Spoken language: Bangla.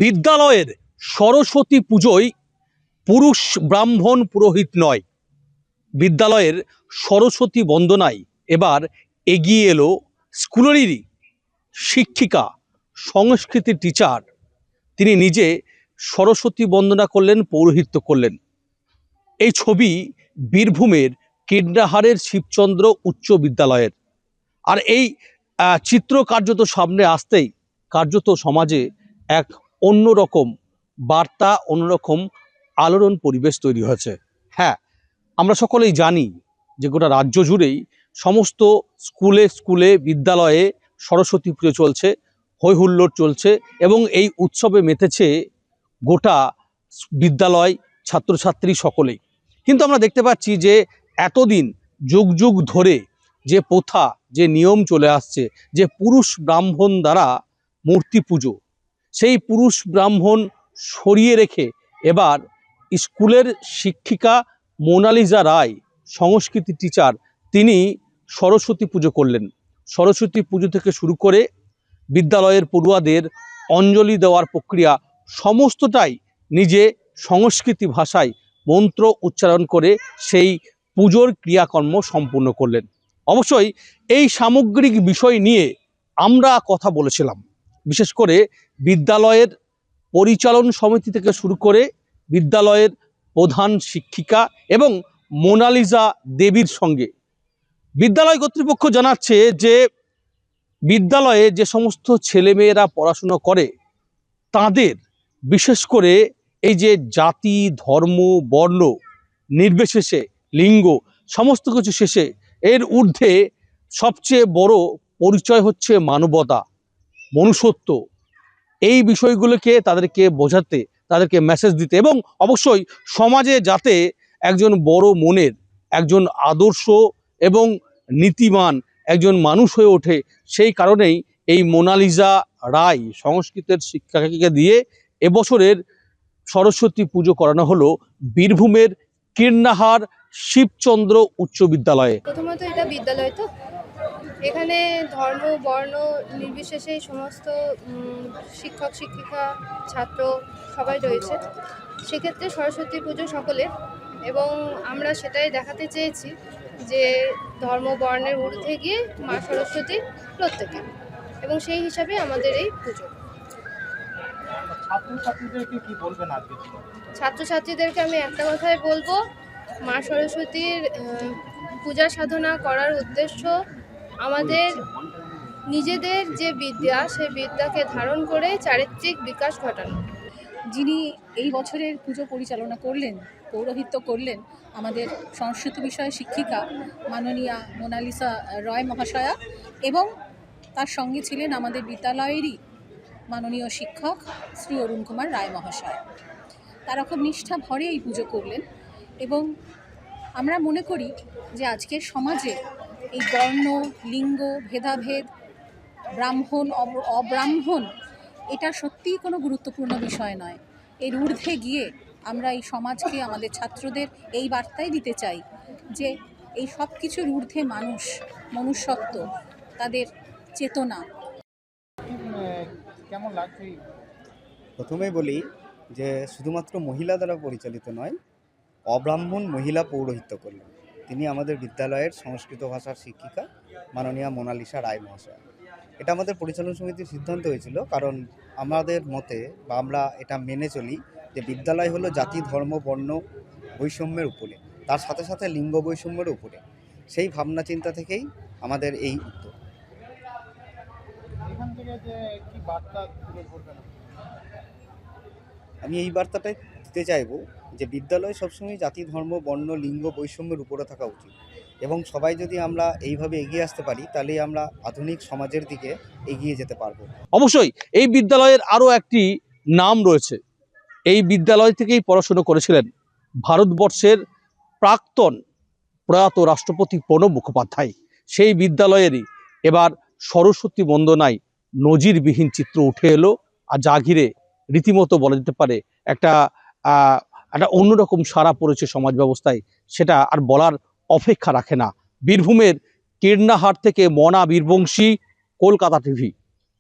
বিদ্যালয়ের সরস্বতী পুজোয় পুরুষ ব্রাহ্মণ পুরোহিত নয়, বিদ্যালয়ের সরস্বতী বন্দনায় এবার এগিয়ে এলো স্কুলেরই শিক্ষিকা, সংস্কৃতির টিচার। তিনি নিজে সরস্বতী বন্দনা করলেন, পৌরোহিত্য করলেন। এই ছবি বীরভূমের কীর্ণাহারের শিবচন্দ্র উচ্চ বিদ্যালয়ের। আর এই চিত্র কার্যত সামনে আসতেই কার্যত সমাজে এক অন্যরকম বার্তা, অন্যরকম আলোড়ন পরিবেশ তৈরি হয়েছে। হ্যাঁ, আমরা সকলেই জানি যে গোটা রাজ্য জুড়েই সমস্ত স্কুলে স্কুলে বিদ্যালয়ে সরস্বতী পুজো চলছে, হৈ হুল্লোড় চলছে এবং এই উৎসবে মেতেছে গোটা বিদ্যালয়, ছাত্রছাত্রী সকলেই। কিন্তু আমরা দেখতে পাচ্ছি যে এতদিন যুগ যুগ ধরে যে প্রথা, যে নিয়ম চলে আসছে, যে পুরুষ ব্রাহ্মণ দ্বারা মূর্তি পুজো, সেই পুরুষ ব্রাহ্মণ সরিয়ে রেখে এবার স্কুলের শিক্ষিকা মোনালিসা রায়, সংস্কৃতি টিচার, তিনি সরস্বতী পুজো করলেন। সরস্বতী পুজো থেকে শুরু করে বিদ্যালয়ের পড়ুয়াদের অঞ্জলি দেওয়ার প্রক্রিয়া সমস্তটাই নিজে সংস্কৃতি ভাষায় মন্ত্র উচ্চারণ করে সেই পুজোর ক্রিয়াকর্ম সম্পূর্ণ করলেন। অবশ্যই এই সামগ্রিক বিষয় নিয়ে আমরা কথা বলেছিলাম, বিশেষ করে বিদ্যালয়ের পরিচালন সমিতি থেকে শুরু করে বিদ্যালয়ের প্রধান শিক্ষিকা এবং মোনালিসা দেবীর সঙ্গে। বিদ্যালয় কর্তৃপক্ষ জানাচ্ছে যে বিদ্যালয়ে যে সমস্ত ছেলেমেয়েরা পড়াশুনো করে তাদের বিশেষ করে এই যে জাতি, ধর্ম, বর্ণ নির্বিশেষে, লিঙ্গ সমস্ত কিছু শেষে এর ঊর্ধ্বে সবচেয়ে বড় পরিচয় হচ্ছে মানবতা, মনুষ্যত্ব। এই বিষয়গুলোকে তাদেরকে বোঝাতে, তাদেরকে মেসেজ দিতে এবং অবশ্যই সমাজে যাতে একজন বড় মনের, একজন আদর্শ এবং নীতিমান একজন মানুষ হয়ে ওঠে, সেই কারণেই এই মোনালিসা রায় সংস্কৃতের শিক্ষাকে দিয়ে এবছরের সরস্বতী পুজো করানো হলো বীরভূমের কীর্ণাহার শিবচন্দ্র উচ্চ বিদ্যালয়ে। প্রথমত এটা বিদ্যালয়, তো এখানে ধর্ম বর্ণ নির্বিশেষে সমস্ত শিক্ষক শিক্ষিকা ছাত্র সবাই রয়েছে। সেক্ষেত্রে সরস্বতী পুজো সকলের, এবং আমরা সেটাই দেখাতে চেয়েছি যে ধর্ম বর্ণের ঊর্ধ্বে গিয়ে মা সরস্বতী প্রত্যেকে, এবং সেই হিসাবে আমাদের এই পুজো। ছাত্রছাত্রীদেরকে আমি একটা কথাই বলবো, মা সরস্বতীর পূজা সাধনা করার উদ্দেশ্য আমাদের নিজেদের যে বিদ্যা, সেই বিদ্যাকে ধারণ করে চারিত্রিক বিকাশ ঘটানো। যিনি এই বছরের পুজো পরিচালনা করলেন, পৌরোহিত্য করলেন, আমাদের সংস্কৃত বিষয়ে শিক্ষিকা মাননীয়া মোনালিসা রয় মহাশয়া, এবং তার সঙ্গে ছিলেন আমাদের বিদ্যালয়েরই মাননীয় শিক্ষক শ্রী অরুণ কুমার রায় মহাশয়। তারা খুব নিষ্ঠা ভরে এই পুজো করলেন, এবং আমরা মনে করি যে আজকের সমাজে এই বর্ণ, লিঙ্গ, ভেদাভেদ, ব্রাহ্মণ অব্রাহ্মণ এটা সত্যিই কোনো গুরুত্বপূর্ণ বিষয় নয়। এর ঊর্ধ্বে গিয়ে আমরা এই সমাজকে, আমাদের ছাত্রদের এই বার্তাই দিতে চাই যে এই সব কিছুর ঊর্ধ্বে মানুষ, মনুষ্যত্ব, তাদের চেতনা। কেমন লাগছে? প্রথমেই বলি যে শুধুমাত্র মহিলা দ্বারা পরিচালিত নয়, অব্রাহ্মণ মহিলা পৌরোহিত্য করলেন। তিনি আমাদের বিদ্যালয়ের সংস্কৃত ভাষার শিক্ষিকা মাননীয়া মোনালিসা রায় মহাশয়। এটা আমাদের পরিচালন সমিতির সিদ্ধান্ত হয়েছিল, কারণ আমাদের মতে বা আমরা এটা মেনে চলি যে বিদ্যালয় হলো জাতি, ধর্ম, বর্ণ বৈষম্যের উপরে, তার সাথে সাথে লিঙ্গ বৈষম্যের উপরে। সেই ভাবনা চিন্তা থেকেই আমাদের এই উদ্যোগ। এখান থেকে যে কি বার্তা তুলে ধরবেন? আমি এই বার্তাটাই দিতে চাইব যে বিদ্যালয় সবসময় জাতি, ধর্ম, বর্ণ, লিঙ্গ বৈষম্যের উপরে থাকা উচিত, এবং সবাই যদি আমরা এইভাবে এগিয়ে আসতে পারি তাহলেই আমরা আধুনিক সমাজের দিকে এগিয়ে যেতে পারবো। অবশ্যই এই বিদ্যালয়ের আরও একটি নাম রয়েছে। এই বিদ্যালয় থেকেই পড়াশুনো করেছিলেন ভারতবর্ষের প্রাক্তন প্রয়াত রাষ্ট্রপতি প্রণব মুখোপাধ্যায়। সেই বিদ্যালয়েরই এবার সরস্বতী বন্দনায় নজিরবিহীন চিত্র উঠে এলো, আর যা ঘিরে রীতিমতো বলা যেতে পারে একটা অন্যরকম সাড়া পড়েছে সমাজ ব্যবস্থায়, সেটা আর বলার অপেক্ষা রাখে না। বীরভূমের কীর্ণাহার থেকে মনা বীরবংশী, কলকাতা টিভি।